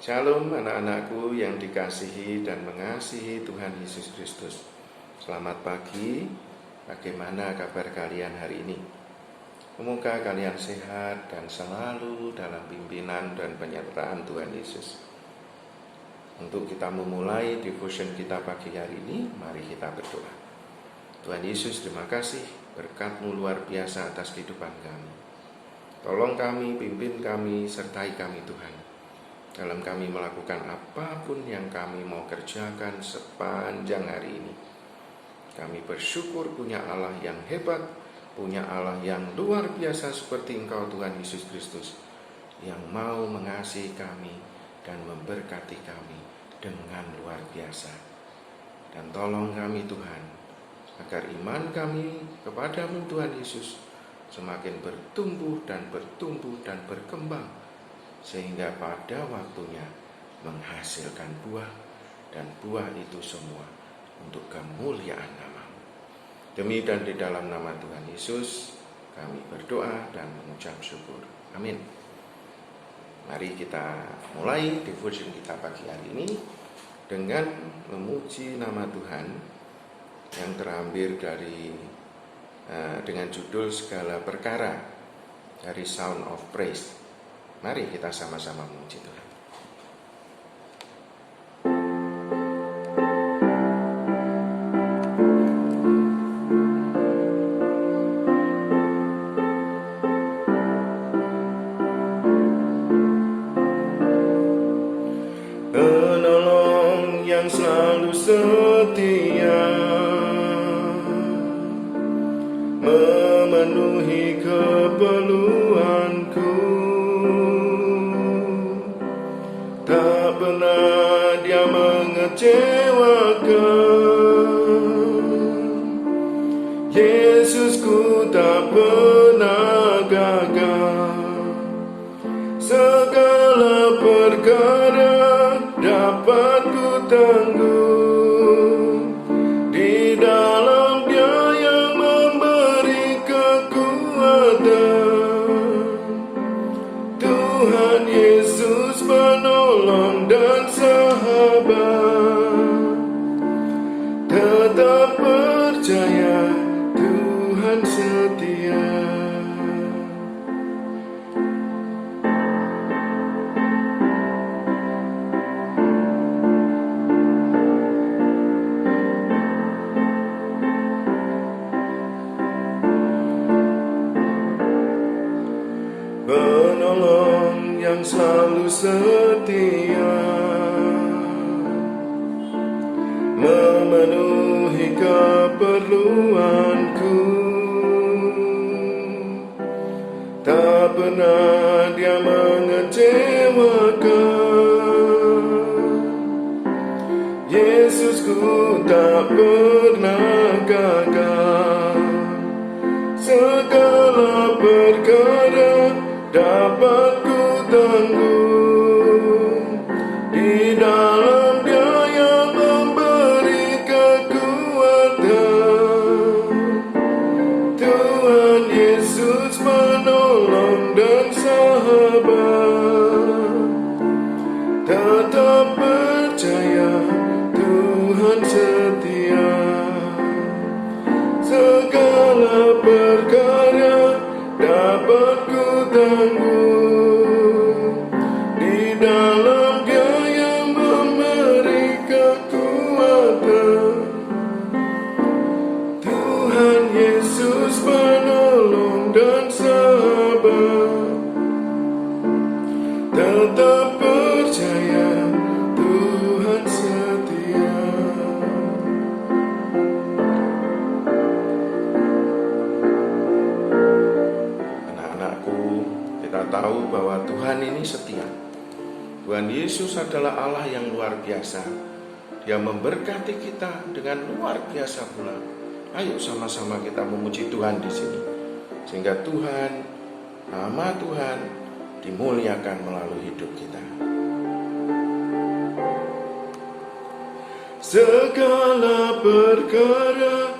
Shalom anak-anakku yang dikasihi dan mengasihi Tuhan Yesus Kristus. Selamat pagi, bagaimana kabar kalian hari ini? Semoga kalian sehat dan selalu dalam pimpinan dan penyertaan Tuhan Yesus. Untuk kita memulai devotion kita pagi hari ini, mari kita berdoa. Tuhan Yesus, terima kasih berkat-Mu luar biasa atas kehidupan kami. Tolong kami, pimpin kami, sertai kami Tuhan, dalam kami melakukan apapun yang kami mau kerjakan sepanjang hari ini. Kami bersyukur punya Allah yang hebat, punya Allah yang luar biasa seperti Engkau Tuhan Yesus Kristus, yang mau mengasihi kami dan memberkati kami dengan luar biasa. Dan tolong kami Tuhan, agar iman kami kepadamu Tuhan Yesus semakin bertumbuh dan berkembang, sehingga pada waktunya menghasilkan buah, dan buah itu semua untuk kemuliaan nama-Mu. Demi dan di dalam nama Tuhan Yesus kami berdoa dan mengucap syukur. Amin. Mari kita mulai devotion kita pagi hari ini dengan memuji nama Tuhan yang terambil dari dengan judul Segala Perkara dari Sound of Praise. Mari kita sama-sama memuji Tuhan. Penolong yang selalu setia, memenuhi keperluanku. Tak pernah Dia mengecewakan. Yesusku tak pernah gagal. Segala perkara dapat ku tanggung di dalam Dia yang memberi kekuatan. Tuhan Yesus penolong dan sahabat. Tetap percaya, Tuhan setia. Penolong yang selalu setia, memenuhi keperluanku. Tak pernah Dia mengecewakan. Yesusku tak pernah gagal. Segala perkara dapat ku tanggung di dalam Dia yang memberi kekuatan. Tuhan Yesus penolong dan sahabat. Tetap percaya, Tuhan setia. Segala perkara dapat ku tanggung di dalam Dia yang memberi kekuatan. Tuhan Yesus penolong dan sahabat. Tetap percaya, Tuhan setia. Kita tahu bahwa Tuhan ini setia. Tuhan Yesus adalah Allah yang luar biasa. Dia memberkati kita dengan luar biasa pula. Ayo sama-sama kita memuji Tuhan di sini, sehingga Tuhan, nama Tuhan dimuliakan melalui hidup kita. Segala perkara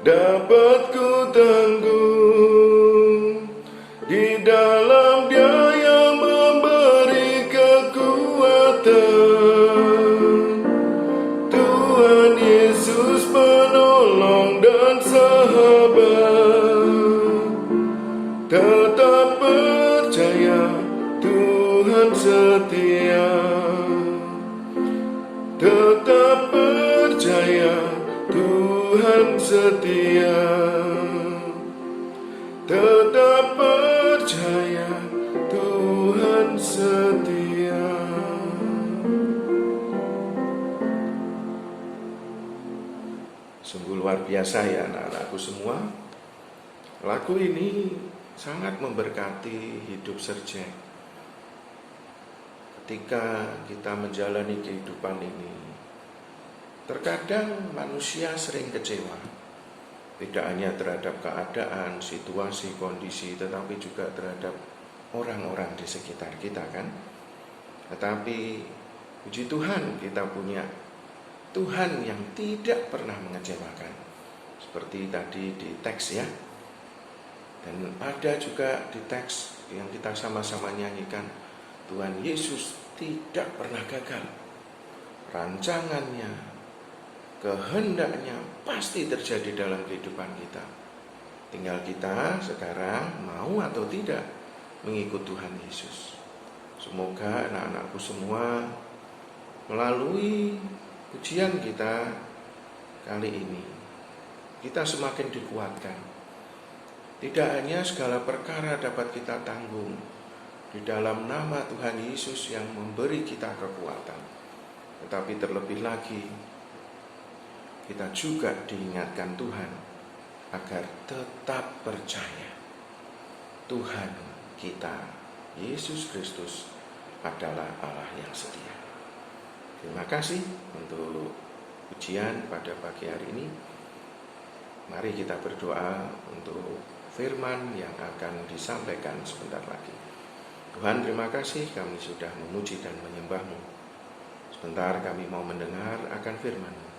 dapat ku tanggung di dalam Dia yang memberi kekuatan. penolong dan sahabat. Tetap percaya Tuhan setia. Tetap percaya Tuhan setia. Tetap percaya Tuhan setia. Sungguh luar biasa ya anak-anakku semua. Lagu ini sangat memberkati hidup Serjek. Ketika kita menjalani kehidupan ini, terkadang manusia sering kecewa. Tidak hanya terhadap keadaan, situasi, kondisi, tetapi juga terhadap orang-orang di sekitar kita kan. Tetapi puji Tuhan, kita punya Tuhan yang tidak pernah mengecewakan. Seperti tadi di teks ya. Dan ada juga di teks yang kita sama-sama nyanyikan, Tuhan Yesus tidak pernah gagal. Rancangannya, kehendaknya pasti terjadi dalam kehidupan kita. Tinggal kita sekarang mau atau tidak mengikut Tuhan Yesus. Semoga anak-anakku semua melalui pujian kita kali ini, kita semakin dikuatkan. Tidak hanya segala perkara dapat kita tanggung di dalam nama Tuhan Yesus yang memberi kita kekuatan, tetapi terlebih lagi kita juga diingatkan Tuhan agar tetap percaya Tuhan kita, Yesus Kristus, adalah Allah yang setia. Terima kasih untuk pujian pada pagi hari ini. Mari kita berdoa untuk firman yang akan disampaikan sebentar lagi. Tuhan, terima kasih kami sudah memuji dan menyembah-Mu. Sebentar kami mau mendengar akan firman-Mu.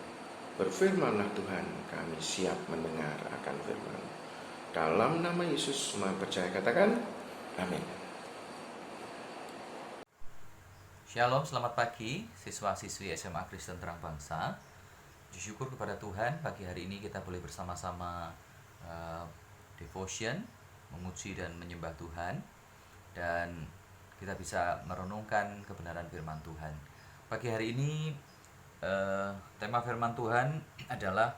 Berfirmanlah Tuhan, kami siap mendengar akan firman. Dalam nama Yesus semua percaya katakan, amin. Shalom, selamat pagi siswa-siswi SMA Kristen Terang Bangsa. Puji syukur kepada Tuhan, pagi hari ini kita boleh bersama-sama devotion, memuji dan menyembah Tuhan. Dan kita bisa merenungkan kebenaran firman Tuhan. Pagi hari ini tema firman Tuhan adalah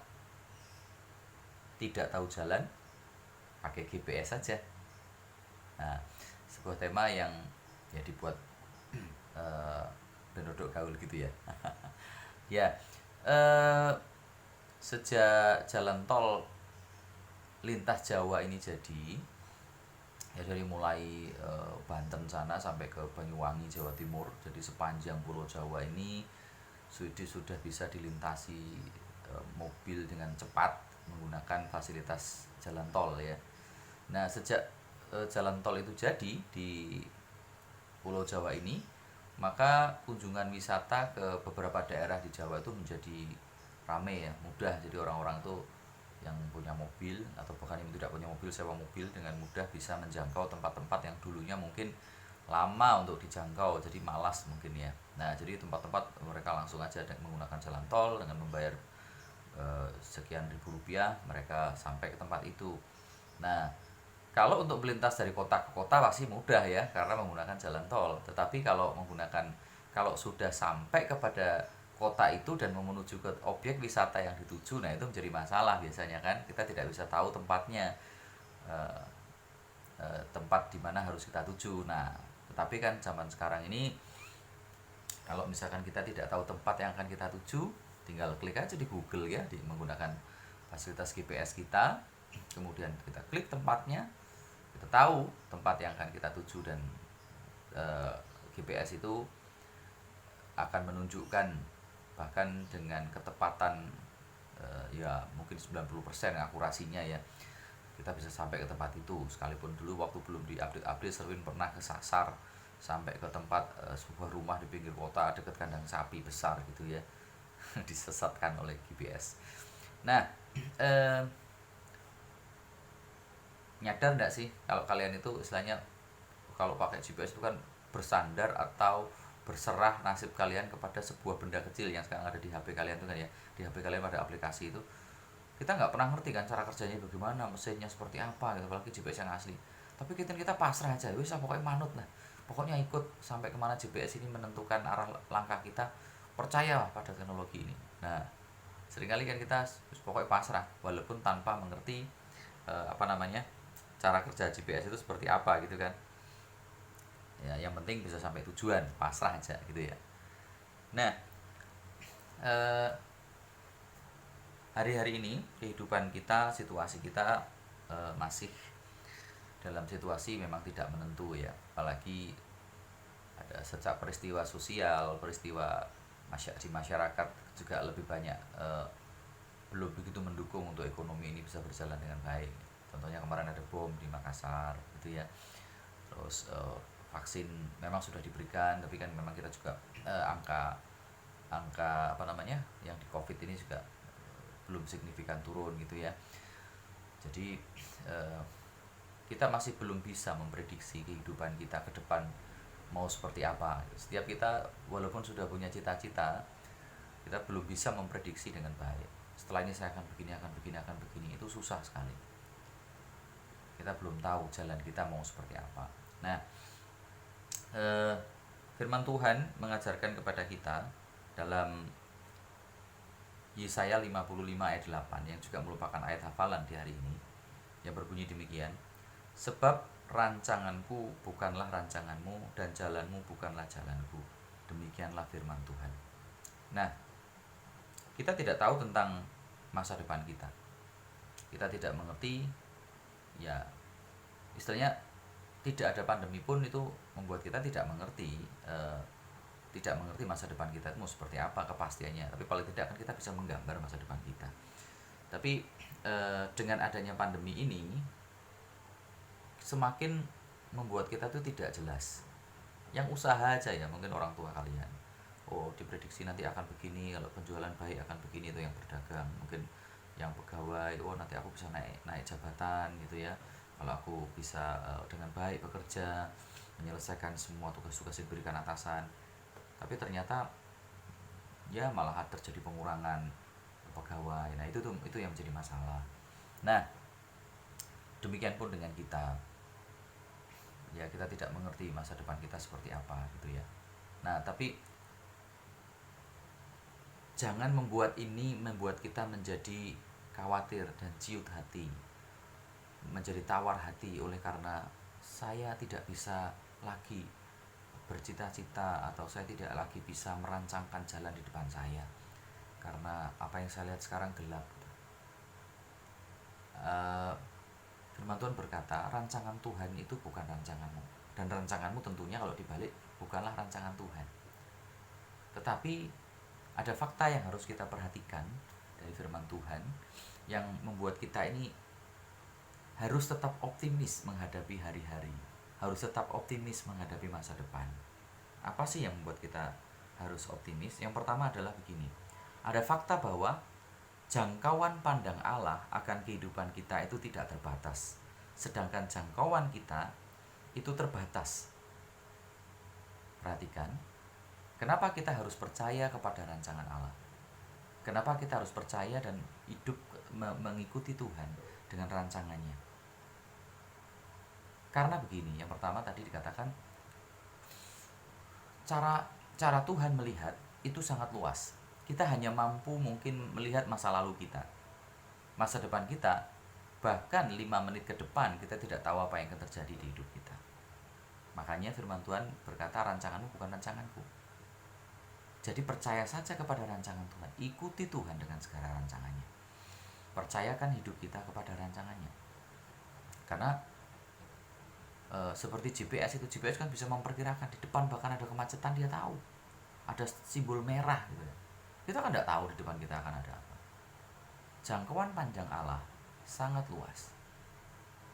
tidak tahu jalan, pakai GPS saja. Nah, sebuah tema yang ya dibuat benodok gaul gitu ya. Ya, sejak jalan tol lintas Jawa ini jadi, ya dari mulai Banten sana sampai ke Banyuwangi Jawa Timur, jadi sepanjang Pulau Jawa ini sudah bisa dilintasi mobil dengan cepat menggunakan fasilitas jalan tol ya. Nah, sejak jalan tol itu jadi di Pulau Jawa ini, maka kunjungan wisata ke beberapa daerah di Jawa itu menjadi ramai ya, mudah. Jadi orang-orang itu yang punya mobil atau bahkan yang tidak punya mobil, sewa mobil dengan mudah bisa menjangkau tempat-tempat yang dulunya mungkin lama untuk dijangkau, jadi malas mungkin ya. Nah, jadi tempat-tempat mereka langsung aja menggunakan jalan tol dengan membayar sekian ribu rupiah, mereka sampai ke tempat itu. Nah, kalau untuk melintas dari kota ke kota pasti mudah ya, karena menggunakan jalan tol. Tetapi kalau sudah sampai kepada kota itu dan menuju ke objek wisata yang dituju, nah itu menjadi masalah biasanya kan. Kita tidak bisa tahu tempatnya, tempat di mana harus kita tuju. Nah, tetapi kan zaman sekarang ini, kalau misalkan kita tidak tahu tempat yang akan kita tuju, tinggal klik aja di Google ya, menggunakan fasilitas GPS kita, kemudian kita klik tempatnya, kita tahu tempat yang akan kita tuju, dan GPS itu akan menunjukkan bahkan dengan ketepatan ya mungkin 90% akurasinya ya, kita bisa sampai ke tempat itu. Sekalipun dulu waktu belum diupdate Serwin pernah kesasar sampai ke tempat sebuah rumah di pinggir kota dekat kandang sapi besar gitu ya, disesatkan oleh GPS. Nah, nyadar enggak sih kalau kalian itu istilahnya kalau pakai GPS itu kan bersandar atau berserah nasib kalian kepada sebuah benda kecil yang sekarang ada di HP kalian itu kan ya. Di HP kalian ada aplikasi itu, Kita nggak pernah ngerti kan cara kerjanya bagaimana, mesinnya seperti apa gitu, apalagi GPS yang asli. Tapi kita pasrah aja, wis pokoknya manut lah, pokoknya ikut sampai kemana GPS ini menentukan arah langkah kita, percaya pada teknologi ini. Nah, seringkali kan kita pokoknya pasrah walaupun tanpa mengerti apa namanya, cara kerja GPS itu seperti apa gitu kan. Ya, yang penting bisa sampai tujuan, pasrah aja gitu ya. Nah, eh, hari-hari ini kehidupan kita, situasi kita masih dalam situasi memang tidak menentu ya, apalagi ada sejak peristiwa sosial, peristiwa di masyarakat juga lebih banyak belum begitu mendukung untuk ekonomi ini bisa berjalan dengan baik. Contohnya kemarin ada bom di Makassar gitu ya. Terus vaksin memang sudah diberikan, tapi kan memang kita juga angka apa namanya yang di COVID ini juga belum signifikan turun gitu ya. Jadi kita masih belum bisa memprediksi kehidupan kita ke depan mau seperti apa. Setiap kita walaupun sudah punya cita-cita, kita belum bisa memprediksi dengan baik. Setelah ini saya akan begini, itu susah sekali. Kita belum tahu jalan kita mau seperti apa. Nah, firman Tuhan mengajarkan kepada kita dalam Yesaya 55 ayat 8 yang juga merupakan ayat hafalan di hari ini, yang berbunyi demikian: sebab rancanganku bukanlah rancanganmu dan jalanmu bukanlah jalanku, demikianlah firman Tuhan. Nah, kita tidak tahu tentang masa depan kita, kita tidak mengerti ya, istilahnya tidak ada pandemi pun itu membuat kita tidak mengerti masa depan kita itu mau seperti apa kepastiannya, tapi paling tidak kan kita bisa menggambar masa depan kita. Tapi dengan adanya pandemi ini semakin membuat kita tuh tidak jelas. Yang usaha aja ya, mungkin orang tua kalian, oh diprediksi nanti akan begini, kalau penjualan baik akan begini, itu yang berdagang. Mungkin yang pegawai, oh nanti aku bisa naik jabatan gitu ya, kalau aku bisa dengan baik bekerja, menyelesaikan semua tugas-tugas yang diberikan atasan. Tapi ternyata ya malah terjadi pengurangan pegawai. Nah, itu yang menjadi masalah. Nah, demikian pun dengan kita. Ya, kita tidak mengerti masa depan kita seperti apa gitu ya. Nah, tapi jangan membuat kita menjadi khawatir dan ciut hati, menjadi tawar hati oleh karena saya tidak bisa lagi bercita-cita atau saya tidak lagi bisa merancangkan jalan di depan saya karena apa yang saya lihat sekarang gelap. Firman Tuhan berkata, rancangan Tuhan itu bukan rancanganmu, dan rancanganmu tentunya kalau dibalik bukanlah rancangan Tuhan. Tetapi ada fakta yang harus kita perhatikan dari firman Tuhan yang membuat kita ini harus tetap optimis menghadapi hari-hari, harus tetap optimis menghadapi masa depan. Apa sih yang membuat kita harus optimis? Yang pertama adalah begini, ada fakta bahwa jangkauan pandang Allah akan kehidupan kita itu tidak terbatas, sedangkan jangkauan kita itu terbatas. Perhatikan, kenapa kita harus percaya kepada rancangan Allah? Kenapa kita harus percaya dan hidup mengikuti Tuhan dengan rancangannya? Karena begini, yang pertama tadi dikatakan cara Tuhan melihat itu sangat luas. Kita hanya mampu mungkin melihat masa lalu kita, masa depan kita, bahkan 5 menit ke depan kita tidak tahu apa yang akan terjadi di hidup kita. Makanya firman Tuhan berkata, rancanganmu bukan rancanganku. Jadi percaya saja kepada rancangan Tuhan, ikuti Tuhan dengan segala rancangannya, percayakan hidup kita kepada rancangannya. Karena seperti GPS kan bisa memperkirakan di depan bahkan ada kemacetan, dia tahu ada simbol merah gitu ya. Kita kan tidak tahu di depan kita akan ada apa. Jangkauan panjang Allah sangat luas,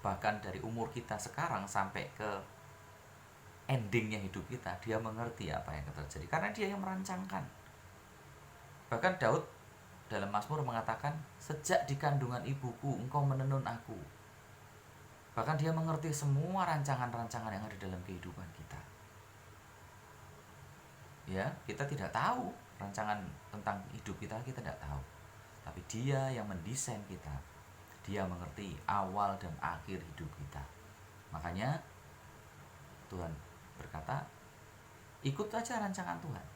bahkan dari umur kita sekarang sampai ke endingnya hidup kita, dia mengerti apa yang akan terjadi karena dia yang merancangkan. Bahkan Daud dalam Mazmur mengatakan, sejak di kandungan ibuku engkau menenun aku. Bahkan dia mengerti semua rancangan-rancangan yang ada dalam kehidupan kita. Ya, kita tidak tahu rancangan tentang hidup kita tidak tahu. tapi Dia yang mendesain kita. Dia mengerti awal dan akhir hidup kita. Makanya Tuhan berkata, ikut saja rancangan Tuhan.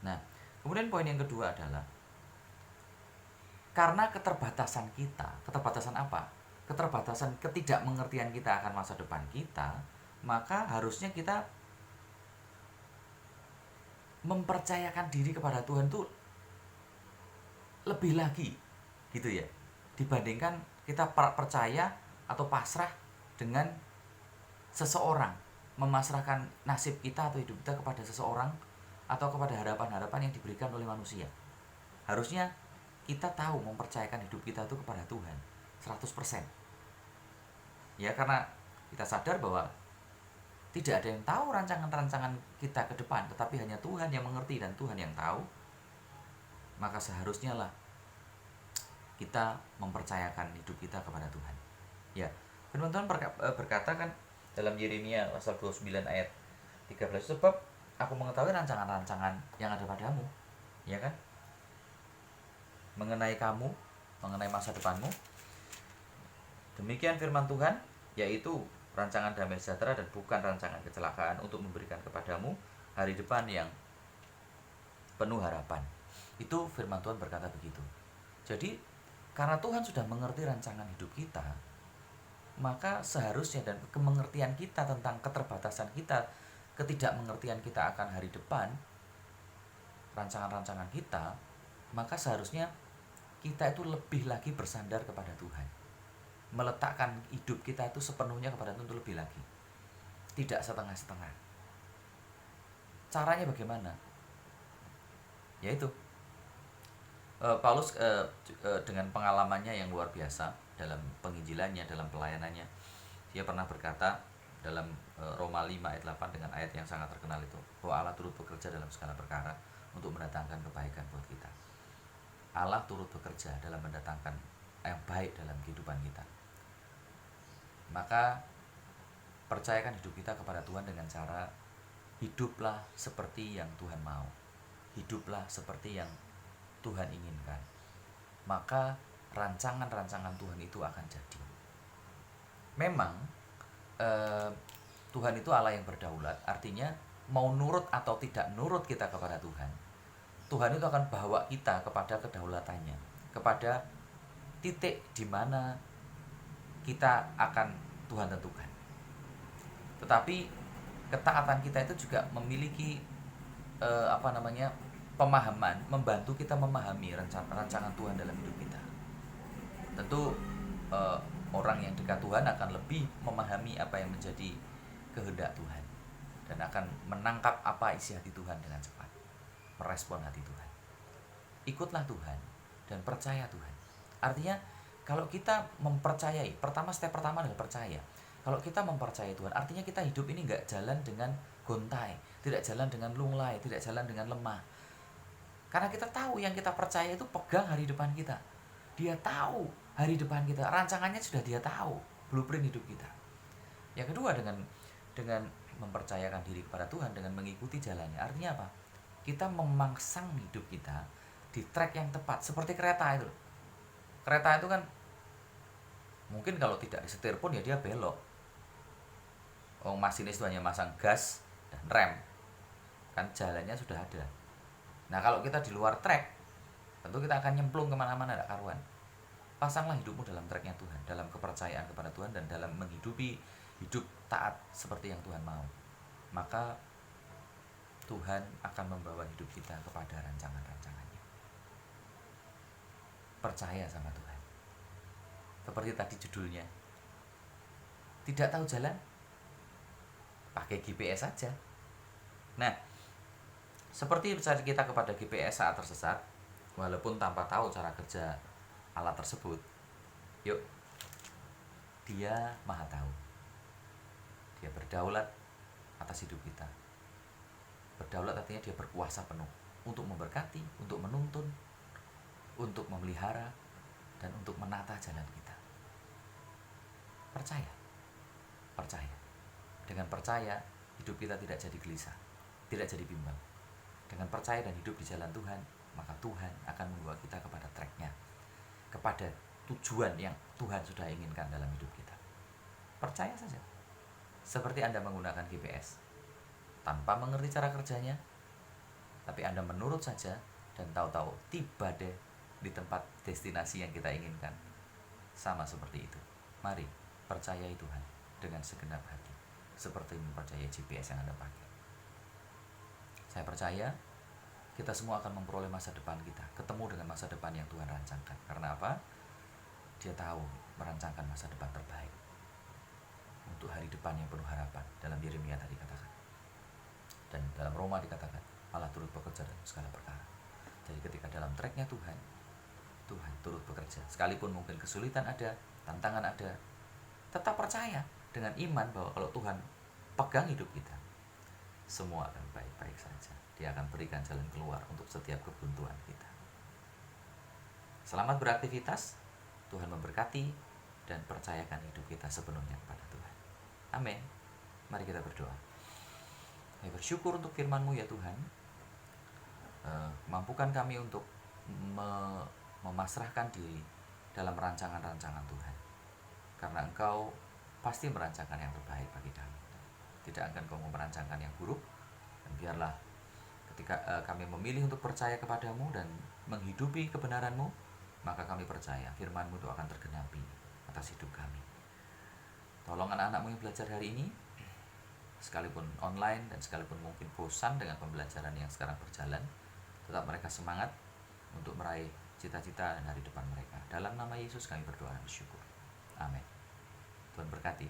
Nah, kemudian poin yang kedua adalah karena keterbatasan kita. Keterbatasan apa? Keterbatasan ketidakmengertian kita akan masa depan kita, maka harusnya kita mempercayakan diri kepada Tuhan tuh lebih lagi, gitu ya, dibandingkan kita percaya atau pasrah dengan seseorang, memasrahkan nasib kita atau hidup kita kepada seseorang atau kepada harapan-harapan yang diberikan oleh manusia. Harusnya kita tahu mempercayakan hidup kita itu kepada Tuhan 100%. Ya, karena kita sadar bahwa tidak ada yang tahu rancangan-rancangan kita ke depan, tetapi hanya Tuhan yang mengerti dan Tuhan yang tahu. Maka seharusnya lah kita mempercayakan hidup kita kepada Tuhan. Ya, firman Tuhan berkata kan dalam Yeremia pasal 29 ayat 13, sebab aku mengetahui rancangan-rancangan yang ada padamu, ya kan? Mengenai kamu, mengenai masa depanmu. Demikian firman Tuhan, yaitu rancangan damai sejahtera dan bukan rancangan kecelakaan, untuk memberikan kepadamu hari depan yang penuh harapan. Itu firman Tuhan berkata begitu. Jadi karena Tuhan sudah mengerti rancangan hidup kita, maka seharusnya, dan kemengertian kita tentang keterbatasan kita, ketidakmengertian kita akan hari depan, rancangan-rancangan kita, maka seharusnya kita itu lebih lagi bersandar kepada Tuhan, meletakkan hidup kita itu sepenuhnya kepada Tuhan, itu lebih lagi, tidak setengah-setengah. Caranya bagaimana? Yaitu Paulus dengan pengalamannya yang luar biasa dalam penginjilannya, dalam pelayanannya, dia pernah berkata dalam Roma 5 ayat 8 dengan ayat yang sangat terkenal itu, bahwa Allah turut bekerja dalam segala perkara untuk mendatangkan kebaikan buat kita. Allah turut bekerja dalam mendatangkan yang baik dalam kehidupan kita. Maka percayakan hidup kita kepada Tuhan dengan cara hiduplah seperti yang Tuhan mau, hiduplah seperti yang Tuhan inginkan. Maka rancangan-rancangan Tuhan itu akan jadi. Memang Tuhan itu Allah yang berdaulat, artinya mau nurut atau tidak nurut kita kepada Tuhan, Tuhan itu akan bawa kita kepada kedaulatannya, kepada titik di mana kita akan Tuhan tentukan. Tetapi ketaatan kita itu juga memiliki pemahaman, membantu kita memahami rancangan Tuhan dalam hidup kita. Tentu orang yang dekat Tuhan akan lebih memahami apa yang menjadi kehendak Tuhan dan akan menangkap apa isi hati Tuhan dengan cepat, merespon hati Tuhan. Ikutlah Tuhan dan percaya Tuhan. Artinya kalau kita mempercayai, step pertama adalah percaya. Kalau kita mempercayai Tuhan, artinya kita hidup ini nggak jalan dengan gontai, tidak jalan dengan lunglai, tidak jalan dengan lemah. Karena kita tahu yang kita percaya itu pegang hari depan kita. Dia tahu hari depan kita, rancangannya sudah dia tahu, blueprint hidup kita. Yang kedua, dengan mempercayakan diri kepada Tuhan, dengan mengikuti jalannya. Artinya apa? Kita memangsang hidup kita di track yang tepat, seperti kereta itu. Kereta itu kan mungkin kalau tidak disetir pun ya dia belok. Masinis itu hanya masang gas dan rem, kan jalannya sudah ada. Nah kalau kita di luar track, tentu kita akan nyemplung kemana-mana, tidak karuan. Pasanglah hidupmu dalam tracknya Tuhan, dalam kepercayaan kepada Tuhan, dan dalam menghidupi hidup taat seperti yang Tuhan mau. Maka Tuhan akan membawa hidup kita kepada rancangan-rancangannya. Percaya sama Tuhan. Seperti tadi judulnya, tidak tahu jalan, pakai GPS saja. Nah, seperti percaya kita kepada GPS saat tersesat, walaupun tanpa tahu cara kerja alat tersebut, yuk, Dia Maha Tahu. Dia berdaulat atas hidup kita. Berdaulat artinya Dia berkuasa penuh untuk memberkati, untuk menuntun, untuk memelihara, dan untuk menata jalan kita. Percaya. Dengan percaya, hidup kita tidak jadi gelisah, tidak jadi bimbang. Dengan percaya dan hidup di jalan Tuhan, maka Tuhan akan membawa kita kepada tracknya, kepada tujuan yang Tuhan sudah inginkan dalam hidup kita. Percaya saja. Seperti Anda menggunakan GPS. Tanpa mengerti cara kerjanya, tapi Anda menurut saja dan tahu-tahu tiba deh di tempat destinasi yang kita inginkan. Sama seperti itu. Mari percayai Tuhan dengan segenap hati, seperti mempercayai GPS yang Anda pakai. Saya percaya kita semua akan memperoleh masa depan kita, ketemu dengan masa depan yang Tuhan rancangkan. Karena apa? Dia tahu merancangkan masa depan terbaik untuk hari depan yang penuh harapan. Dalam Yeremia tadi katakan, dan dalam Roma dikatakan Allah turut bekerja dalam segala perkara. Jadi ketika dalam tracknya Tuhan turut bekerja. Sekalipun mungkin kesulitan ada, tantangan ada, tetap percaya dengan iman bahwa kalau Tuhan pegang hidup kita, semua akan baik-baik saja. Dia akan berikan jalan keluar untuk setiap kebuntuan kita. Selamat beraktivitas. Tuhan memberkati dan percayakan hidup kita sepenuhnya kepada Tuhan. Amin. Mari kita berdoa. Kami bersyukur untuk firman-Mu ya Tuhan. Mampukan kami untuk memasrahkan diri dalam rancangan-rancangan Tuhan. Karena Engkau pasti merancangkan yang terbaik bagi kami. Tidak akan Kau merancangkan yang buruk. Dan biarlah ketika kami memilih untuk percaya kepadamu dan menghidupi kebenaran-Mu, maka kami percaya firman-Mu itu akan tergenapi atas hidup kami. Tolong anak-anak-Mu yang belajar hari ini, sekalipun online dan sekalipun mungkin bosan dengan pembelajaran yang sekarang berjalan, tetap mereka semangat untuk meraih cita-cita dan hari depan mereka. Dalam nama Yesus kami berdoa dan bersyukur. Amin. Tuhan berkati.